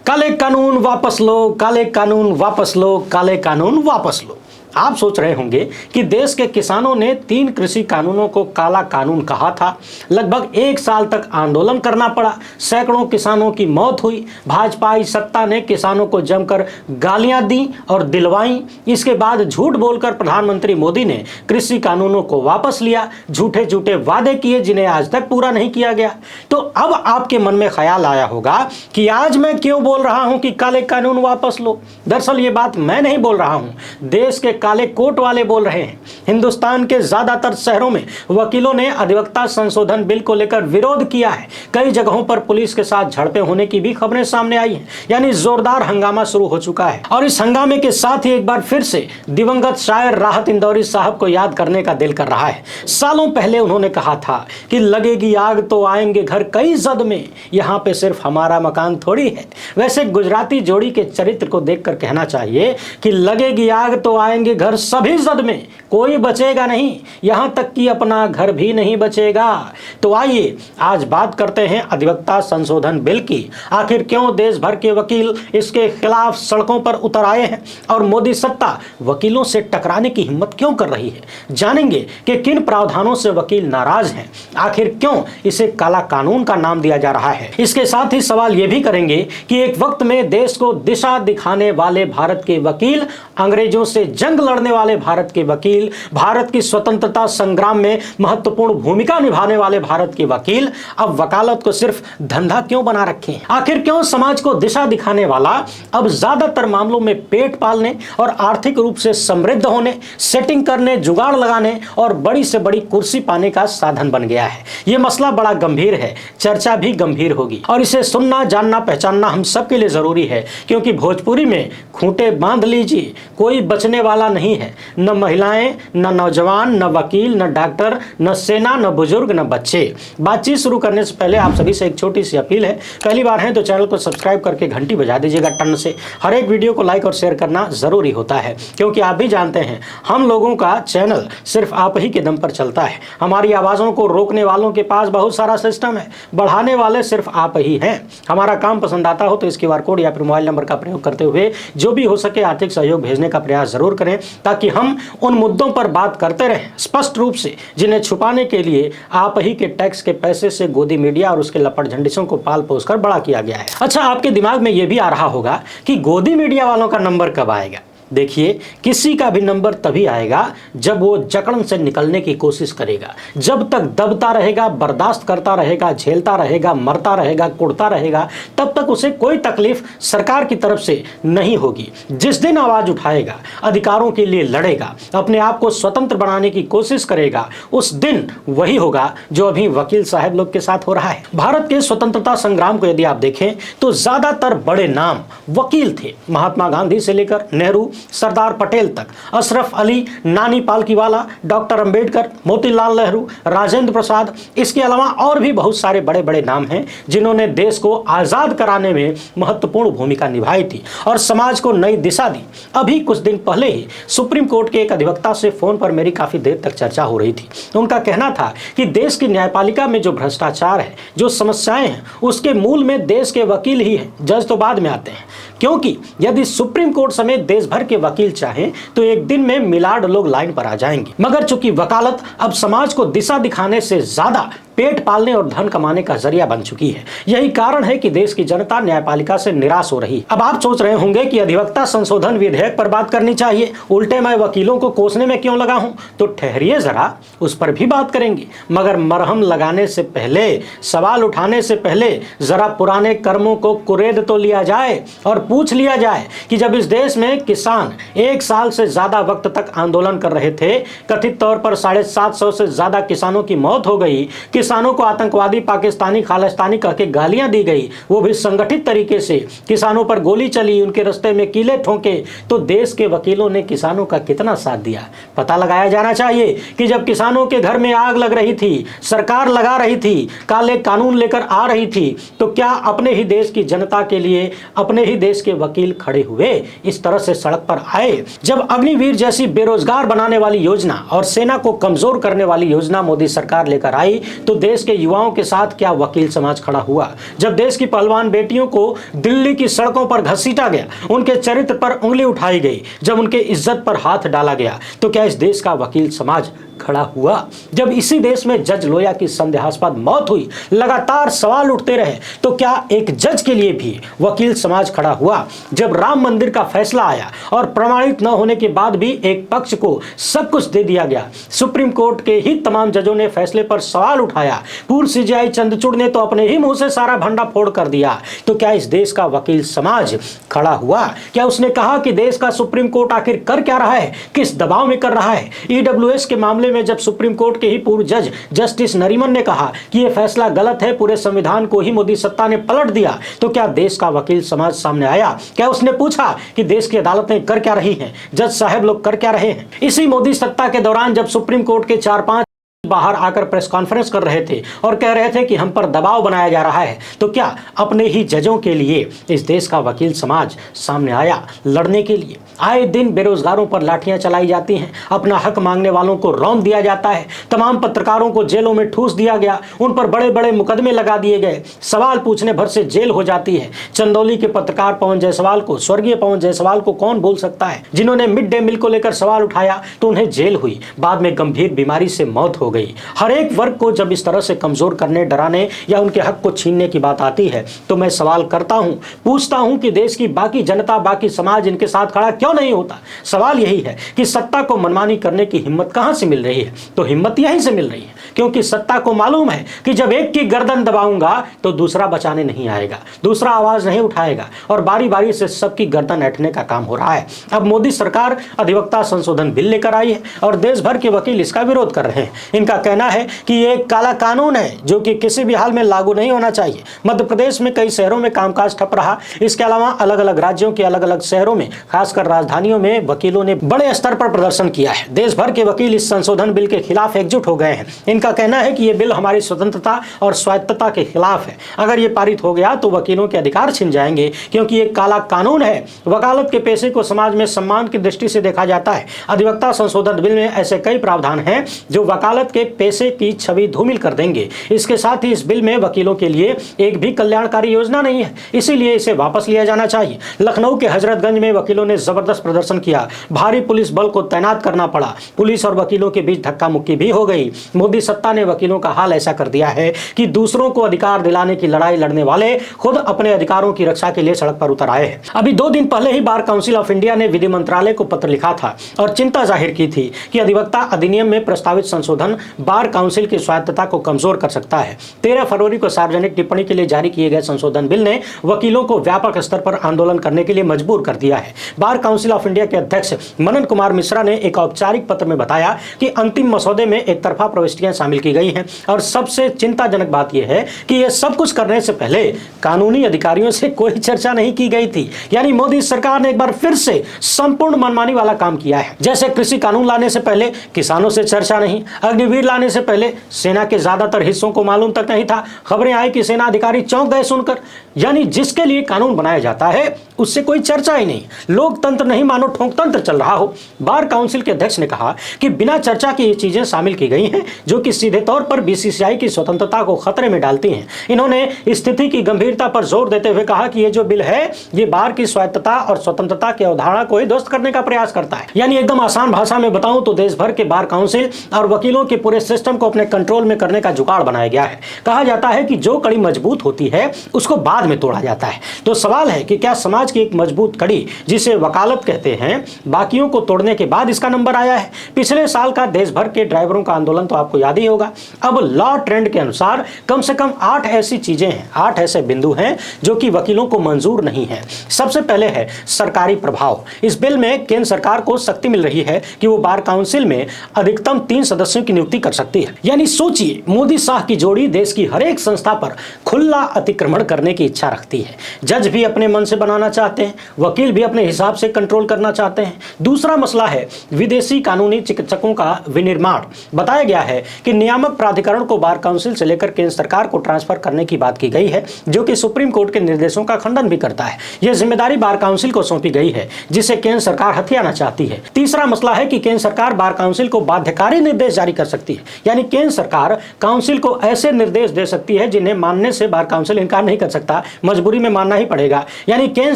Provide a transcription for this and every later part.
काले कानून वापस लो, काले कानून वापस लो, काले कानून वापस लो। आप सोच रहे होंगे कि देश के किसानों ने 3 कृषि कानूनों को काला कानून कहा था। लगभग 1 साल तक आंदोलन करना पड़ा, सैकड़ों किसानों की मौत हुई। भाजपाई सत्ता ने किसानों को जमकर गालियां दी और दिलवाई। इसके बाद झूठ बोलकर प्रधानमंत्री मोदी ने कृषि कानूनों को वापस लिया, झूठे झूठे वादे किए जिन्हें आज तक पूरा नहीं किया गया। तो अब आपके मन में ख्याल आया होगा कि आज मैं क्यों बोल रहा हूं कि काले कानून वापस लो। दरअसल ये बात मैं नहीं बोल रहा हूं, देश के काले कोट वाले बोल रहे हैं। हिंदुस्तान के ज्यादातर शहरों में वकीलों ने अधिवक्ता संशोधन बिल को लेकर विरोध किया है। कई जगहों पर पुलिस के साथ झड़पें होने की भी खबरें सामने आई हैं। यानी जोरदार हंगामा शुरू हो चुका है। और इस हंगामे के साथ ही एक बार फिर से दिवंगत शायर राहत इंदौरी साहब को याद करने का दिल कर रहा है। सालों पहले उन्होंने कहा था कि लगेगी आग तो आएंगे घर कई जद में, यहाँ पे सिर्फ हमारा मकान थोड़ी है। वैसे गुजराती जोड़ी के चरित्र को देखकर कहना चाहिए कि लगेगी आग तो आएंगे घर सभी जद में, कोई बचेगा नहीं, यहां तक कि अपना घर भी नहीं बचेगा। तो आइए आज बात करते हैं अधिवक्ता संशोधन बिल की। आखिर क्यों देश भर के वकील इसके खिलाफ सड़कों पर उतर आए हैं और मोदी सत्ता वकीलों से टकराने की हिम्मत क्यों कर रही है। जानेंगे कि किन प्रावधानों से वकील नाराज हैं, आखिर क्यों इसे काला कानून का नाम दिया जा रहा है। इसके साथ ही सवाल यह भी करेंगे कि एक वक्त में देश को दिशा दिखाने वाले भारत के वकील, अंग्रेजों से जंग लड़ने वाले भारत के वकील, भारत की स्वतंत्रता संग्राम में महत्वपूर्ण भूमिका निभाने वाले भारत के वकील अब वकालत को सिर्फ धंधा क्यों बना रखे हैं। आखिर क्यों समाज को दिशा दिखाने वाला अब ज्यादातर मामलों में पेट पालने और आर्थिक रूप से समृद्ध होने, सेटिंग करने, जुगाड़ लगाने और बड़ी से बड़ी कुर्सी पाने का साधन बन गया है। यह मसला बड़ा गंभीर है, चर्चा भी गंभीर होगी और इसे सुनना, जानना, पहचानना हम सबके लिए जरूरी है। क्योंकि भोजपुरी में खूंटे बांध लीजिए, कोई बचने वाला नहीं है। न महिलाएं, न नौजवान, न वकील, न डॉक्टर, न सेना, न बुजुर्ग, न बच्चे। बातचीत शुरू करने से पहले आप सभी से एक छोटी सी अपील है। पहली बार है तो चैनल को सब्सक्राइब करके घंटी बजा दीजिएगा टन से। हर एक वीडियो को लाइक और शेयर करना जरूरी होता है, क्योंकि आप भी जानते हैं हम लोगों का चैनल सिर्फ आप ही के दम पर चलता है। हमारी आवाज़ों को रोकने वालों के पास बहुत सारा सिस्टम है, बढ़ाने वाले सिर्फ आप ही हैं। हमारा काम पसंद आता हो तो इस QR कोड या फिर मोबाइल नंबर का प्रयोग करते हुए जो भी हो सके आर्थिक सहयोग भेजने का प्रयास जरूर करें, ताकि हम उन मुद्दों पर बात करते रहें स्पष्ट रूप से, जिन्हें छुपाने के लिए आप ही के टैक्स के पैसे से गोदी मीडिया और उसके लपट झंडिसों को पाल पोस कर बड़ा किया गया है। अच्छा, आपके दिमाग में यह भी आ रहा होगा कि गोदी मीडिया वालों का नंबर कब आएगा। देखिए, किसी का भी नंबर तभी आएगा जब वो जकड़न से निकलने की कोशिश करेगा। जब तक दबता रहेगा, बर्दाश्त करता रहेगा, झेलता रहेगा, मरता रहेगा, कुड़ता रहेगा, तब तक उसे कोई तकलीफ सरकार की तरफ से नहीं होगी। जिस दिन आवाज उठाएगा, अधिकारों के लिए लड़ेगा, अपने आप को स्वतंत्र बनाने की कोशिश करेगा, उस दिन वही होगा जो अभी वकील साहब लोग के साथ हो रहा है। भारत के स्वतंत्रता संग्राम को यदि आप देखें तो ज्यादातर बड़े नाम वकील थे। महात्मा गांधी से लेकर नेहरू, सरदार पटेल तक, अशरफ अली, नानी पालकीवाला, डॉक्टर अंबेडकर, मोतीलाल नेहरू, राजेंद्र प्रसाद, इसके अलावा और भी बहुत सारे बड़े बड़े नाम हैं जिन्होंने देश को आजाद कराने में महत्वपूर्ण भूमिका निभाई थी और समाज को नई दिशा दी। अभी कुछ दिन पहले ही सुप्रीम कोर्ट के एक अधिवक्ता से फोन पर मेरी काफी देर तक चर्चा हो रही थी। उनका कहना था कि देश की न्यायपालिका में जो भ्रष्टाचार है, जो समस्याएं हैं, उसके मूल में देश के वकील ही हैं, जज तो बाद में आते हैं। क्योंकि यदि सुप्रीम कोर्ट समेत देश भर के वकील चाहें तो एक दिन में मिलाड लोग लाइन पर आ जाएंगे। मगर चूंकि वकालत अब समाज को दिशा दिखाने से ज्यादा पेट पालने और धन कमाने का जरिया बन चुकी है, यही कारण है कि देश की जनता न्यायपालिका से निराश हो रही है। अब आप सोच रहे होंगे कि अधिवक्ता संशोधन विधेयक पर बात करनी चाहिए, उल्टे मैं वकीलों को कोसने में क्यों लगा हूं। तो ठहरिए जरा, उस पर भी बात करेंगे। मगर मरहम लगाने से पहले, सवाल उठाने से पहले जरा पुराने कर्मों को कुरेद तो लिया जाए और पूछ लिया जाए कि जब इस देश में किसान 1 साल से ज्यादा वक्त तक आंदोलन कर रहे थे, कथित तौर पर 750 से ज्यादा किसानों की मौत हो गई, किसानों को आतंकवादी, पाकिस्तानी, खालिस्तानी कह के गालियां दी गई, वो भी संगठित तरीके से, किसानों पर गोली चली, उनके रास्ते में कीले ठोके, तो देश के वकीलों ने किसानों का कितना साथ दिया। पता लगाया जाना चाहिए कि जब किसानों के घर में आग लग रही थी, सरकार लगा रही थी, काले कानून लेकर आ रही थी, तो क्या अपने ही देश की जनता के लिए अपने ही देश के वकील खड़े हुए, इस तरह से सड़क पर आए। जब अग्निवीर जैसी बेरोजगार बनाने वाली योजना और सेना को कमजोर करने वाली योजना मोदी सरकार लेकर आई, तो तो देश के युवाओं के साथ क्या वकील समाज खड़ा हुआ? जब देश की पहलवान बेटियों को दिल्ली की सड़कों पर घसीटा गया, उनके चरित्र पर उंगली उठाई गई, जब उनके इज्जत पर हाथ डाला गया, तो क्या इस देश का वकील समाज खड़ा हुआ? जब इसी देश में जज लोया की संदेहास्पद मौत हुई, लगातार सवाल उठते रहे, तो क्या एक जज के लिए भी वकील समाज खड़ा हुआ? जब राम मंदिर का फैसला आया और प्रमाणित न होने के बाद भी एक पक्ष को सब कुछ दे दिया गया, सुप्रीम कोर्ट के ही तमाम जजों ने फैसले पर सवाल उठाया, पूर्व सीजेआई चंद्रचूड़ ने तो अपने ही मुंह से सारा भंडा फोड़ कर दिया, तो क्या इस देश का वकील समाज खड़ा हुआ? क्या उसने कहा कि देश का सुप्रीम कोर्ट आखिर कर क्या रहा है, किस दबाव में कर रहा है? ईडब्ल्यूएस के मामले में जब सुप्रीम कोर्ट के ही पूर्व जज जस्टिस नरीमन ने कहा कि यह फैसला गलत है, पूरे संविधान को ही मोदी सत्ता ने पलट दिया, तो क्या देश का वकील समाज सामने आया? क्या उसने पूछा कि देश की अदालतें कर क्या रही हैं, जज साहब लोग कर क्या रहे हैं? इसी मोदी सत्ता के दौरान जब सुप्रीम कोर्ट के 4-5 बाहर आकर प्रेस कॉन्फ्रेंस कर रहे थे और कह रहे थे कि हम पर दबाव बनाया जा रहा है, तो क्या अपने ही जजों के लिए इस देश का वकील समाज सामने आया लड़ने के लिए? आए दिन बेरोजगारों पर लाठियां चलाई जाती हैं, अपना हक मांगने वालों को रौंद दिया जाता है, तमाम पत्रकारों को जेलों में ठूस दिया गया, उन पर बड़े बड़े मुकदमे लगा दिए गए, सवाल पूछने भर से जेल हो जाती है। चंदौली के पत्रकार पवन जायसवाल को, स्वर्गीय पवन जायसवाल को कौन भूल सकता है, जिन्होंने मिड डे मील को लेकर सवाल उठाया तो उन्हें जेल हुई, बाद में गंभीर बीमारी से मौत हो गई। हर एक वर्ग को जब इस तरह से कमजोर करने, डराने या उनके हक को छीनने की बात आती है, तो मैं सवाल करता हूं, पूछता हूं कि देश की बाकी जनता, बाकी समाज इनके साथ खड़ा क्यों नहीं होता? सवाल यही है कि सत्ता को मनमानी करने की हिम्मत कहां से मिल रही है? तो हिम्मत यहीं से मिल रही है, क्योंकि सत्ता को मालूम है कि जब एक की गर्दन दबाऊंगा तो दूसरा बचाने नहीं आएगा, दूसरा आवाज नहीं उठाएगा, और बारी बारी से सबकी गर्दन ऐंठने का काम हो रहा है। अब मोदी सरकार अधिवक्ता संशोधन बिल लेकर आई है और देश भर के वकील इसका विरोध कर रहे हैं। इनका कहना है कि ये एक काला कानून है जो कि किसी भी हाल में लागू नहीं होना चाहिए। मध्य प्रदेश में कई शहरों में कामकाज ठप रहा। इसके अलावा अलग अलग राज्यों के अलग अलग शहरों में, खासकर राजधानियों में वकीलों ने बड़े स्तर पर प्रदर्शन किया है। देश भर के वकील इस संशोधन बिल के खिलाफ एकजुट हो गए हैं। इनका कहना है कि यह बिल हमारी स्वतंत्रता और स्वायत्तता के खिलाफ है। अगर ये पारित हो गया तो वकीलों के अधिकार छिन जाएंगे, क्योंकि ये काला कानून है। वकालत के पेशे को समाज में सम्मान की दृष्टि से देखा जाता है। अधिवक्ता संशोधन बिल में ऐसे कई प्रावधान हैं जो वकालत के पेशे की छवि धूमिल कर देंगे। इसके साथ ही इस बिल में वकीलों के लिए एक भी कल्याणकारी योजना नहीं है, इसीलिए इसे वापस लिया जाना चाहिए। लखनऊ के हजरतगंज में वकीलों ने जबरदस्त प्रदर्शन किया। भारी पुलिस बल को तैनात करना पड़ा। पुलिस और वकीलों के बीच धक्का मुक्की भी हो गई। मोदी सत्ता ने वकीलों का हाल ऐसा कर दिया है कि दूसरों को अधिकार दिलाने की लड़ाई लड़ने वाले खुद अपने अधिकारों की रक्षा के लिए सड़क पर उतर आए हैं। अभी 2 दिन पहले ही बार काउंसिल ऑफ इंडिया ने विधि मंत्रालय को पत्र लिखा था और चिंता जाहिर की थी कि अधिवक्ता अधिनियम में प्रस्तावित संशोधन बार काउंसिल की स्वायत्तता को कमजोर कर सकता है। 13 फरवरी को सार्वजनिक टिप्पणी के लिए जारी किए गए संशोधन बिल ने वकीलों को व्यापक स्तर पर आंदोलन करने के लिए मजबूर कर दिया है। बार काउंसिल ऑफ इंडिया के अध्यक्ष मनन कुमार मिश्रा ने एक औपचारिक पत्र में बताया कि अंतिम मसौदे में एक तरफा प्रविष्टियां शामिल की गई हैं और सबसे चिंताजनक बात यह है कि यह सब कुछ करने से पहले कानूनी अधिकारियों से कोई चर्चा नहीं की गई थी। यानी मोदी सरकार ने एक बार फिर से संपूर्ण मनमानी वाला काम किया है। जैसे कृषि कानून लाने से पहले किसानों से चर्चा नहीं, अग्निवीर लाने से पहले सेना के ज्यादातर हिस्सों को मालूम तक नहीं था। खबरें आई कि सेना अधिकारी चौंक गए सुनकर। यानी जिसके लिए कानून बनाया जाता है उससे कोई चर्चा ही नहीं। लोकतंत्र नहीं मानो ठोंकतंत्र चल रहा हो। बार काउंसिल के अध्यक्ष ने कहा कि बिना चर्चा के ये चीजें शामिल की गई हैं जो कि सीधे तौर पर बीसीसीआई की स्वतंत्रता को खतरे में डालती हैं। इन्होंने स्थिति की गंभीरता पर जोर देते हुए कहा कि ये जो बिल है ये बार की स्वायत्तता और स्वतंत्रता की अवधारणा को ही ध्वस्त करने का प्रयास करता है। यानी एकदम आसान भाषा में बताऊं तो देश भर के बार काउंसिल और वकीलों के पूरे सिस्टम को अपने कंट्रोल में करने का जुगाड़ बनाया गया है। कहा जाता है कि जो कड़ी मजबूत होती है उसको बाद में तोड़ा जाता है। तो सवाल है कि क्या समाज की एक मजबूत कड़ी जिसे वकालत कहते हैं, बाकियों को तोड़ने के बाद इसका नंबर आया है? पिछले साल का देश भर के ड्राइवरों का आंदोलन तो आपको याद ही होगा। अब लॉ ट्रेंड के अनुसार कम से कम 8 ऐसी चीजें हैं, 8 ऐसे बिंदु हैं जो कि वकीलों को मंजूर नहीं है। सबसे पहले है सरकारी प्रभाव। इस बिल में केंद्र सरकार को शक्ति मिल रही है कि वो बार काउंसिल में अधिकतम 3 सदस्यों की नियुक्ति कर सकती है। यानी सोचिए, मोदी शाह की जोड़ी देश की हर एक संस्था पर खुला अतिक्रमण करने की इच्छा रखती है। जज भी अपने मन से बनाना चाहते हैं, वकील भी अपने हिसाब से कंट्रोल करना चाहते हैं। दूसरा मसला है विदेशी कानूनी चिकित्सकों का विनिर्माण। बताया गया है कि नियामक प्राधिकरण को बार काउंसिल से लेकर केंद्र सरकार को ट्रांसफर करने की बात की गई है, जो कि सुप्रीम कोर्ट के निर्देशों का खंडन भी करता है। यह जिम्मेदारी बार काउंसिल को सौंपी गई है, जिसे केंद्र सरकार हथियाना चाहती है। तीसरा मसला है कि केंद्र सरकार बार काउंसिल को बाध्यकारी निर्देश जारी कर सकती है। यानी केंद्र सरकार काउंसिल को ऐसे निर्देश दे सकती है जिन्हें मानने से बार काउंसिल इनकार नहीं कर सकता, मजबूरी में मानना ही पड़ेगा। यानी केंद्र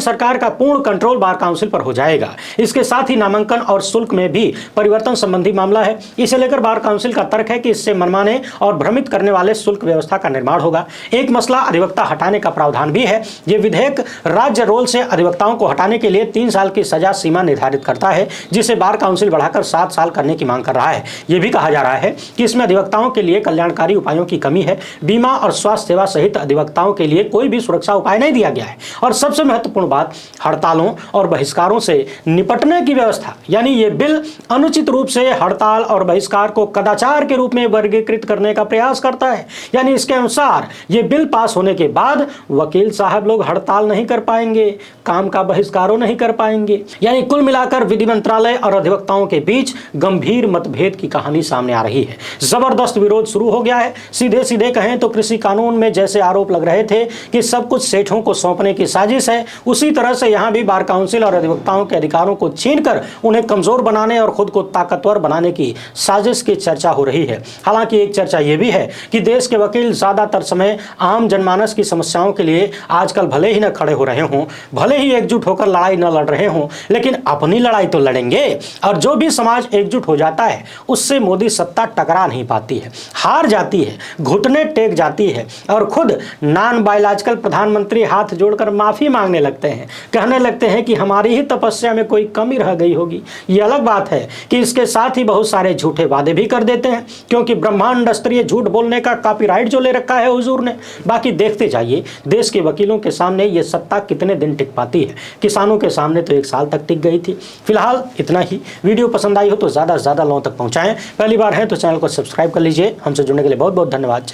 सरकार का पूर्ण कंट्रोल बार काउंसिल पर हो जाएगा। इसके साथ ही नामांकन और शुल्क में भी परिवर्तन संबंधी मामला है। इसे लेकर बार काउंसिल का तर्क है कि इससे मनमाने और भ्रमित करने वाले शुल्क व्यवस्था का निर्माण होगा। एक मसला अधिवक्ता हटाने का प्रावधान भी है। यह विधेयक राज्य रोल से अधिवक्ताओं को हटाने के लिए 3 साल की सजा सीमा निर्धारित करता है, जिसे बार काउंसिल बढ़ाकर 7 साल करने की मांग कर रहा है। यह भी कहा जा रहा है कि इसमें अधिवक्ताओं के लिए कल्याणकारी उपायों की कमी है। बीमा और स्वास्थ्य सेवा सहित अधिवक्ताओं के लिए कोई भी सुरक्षा उपाय नहीं दिया गया है। और सबसे महत्वपूर्ण बात, हड़तालों और बहिष्कारों से निपटने की व्यवस्था। यानी यह बिल अनुचित रूप से हड़ताल और बहिष्कार को कदाचार के रूप में वर्गीकृत करने का प्रयास करता है। यानी इसके अनुसार यह बिल पास होने के बाद वकील साहब लोग हड़ताल नहीं कर पाएंगे, काम का बहिष्कारों नहीं कर पाएंगे। यानी कुल मिलाकर विधि मंत्रालय और अधिवक्ताओं के बीच गंभीर मतभेद की कहानी सामने आ रही है। जबरदस्त विरोध शुरू हो गया है। सीधे सीधे कहें तो कृषि कानून में जैसे आरोप लग रहे थे कि सब कुछ सेठों को सौंपने की साजिश है, उसी तरह से यहां भी बार काउंसिल और अधिवक्ताओं के अधिकारों को छीनकर उन्हें कमजोर बनाने और खुद को ताकतवर बनाने की साजिश की चर्चा हो रही है। हालांकि एक चर्चा यह भी है कि देश के वकील ज्यादातर समय आम जनमानस की समस्याओं के लिए आजकल भले ही न खड़े हो रहे हों, भले ही एकजुट होकर लड़ाई न लड़ रहे हों, लेकिन अपनी लड़ाई तो लड़ेंगे। और जो भी समाज एकजुट हो जाता है उससे मोदी सत्ता टकरा नहीं पाती है, हार जाती है, घुटने टेक जाती है और खुद नॉन बायोलॉजिकल प्रधानमंत्री हाथ जोड़कर माफी मांगने लगते हैं, कहने लगते हैं कि हमारी ही तपस्या में कोई कमी रह गई होगी। यह अलग बात है कि इसके साथ ही बहुत सारे झूठे वादे भी कर देते हैं, क्योंकि ब्रह्मांड स्तरीय झूठ बोलने का कॉपीराइट जो ले रखा है हुजूर ने। बाकी देखते जाइए देश के वकीलों के सामने ये सत्ता कितने दिन टिक पाती है। किसानों के सामने तो 1 साल तक टिक गई थी। फिलहाल इतना ही। वीडियो पसंद आई हो तो ज़्यादा से ज़्यादा लोगों तक पहुँचाएं। पहली बार है तो चैनल को सब्सक्राइब कर लीजिए। हमसे जुड़ने के लिए बहुत बहुत धन्यवाद।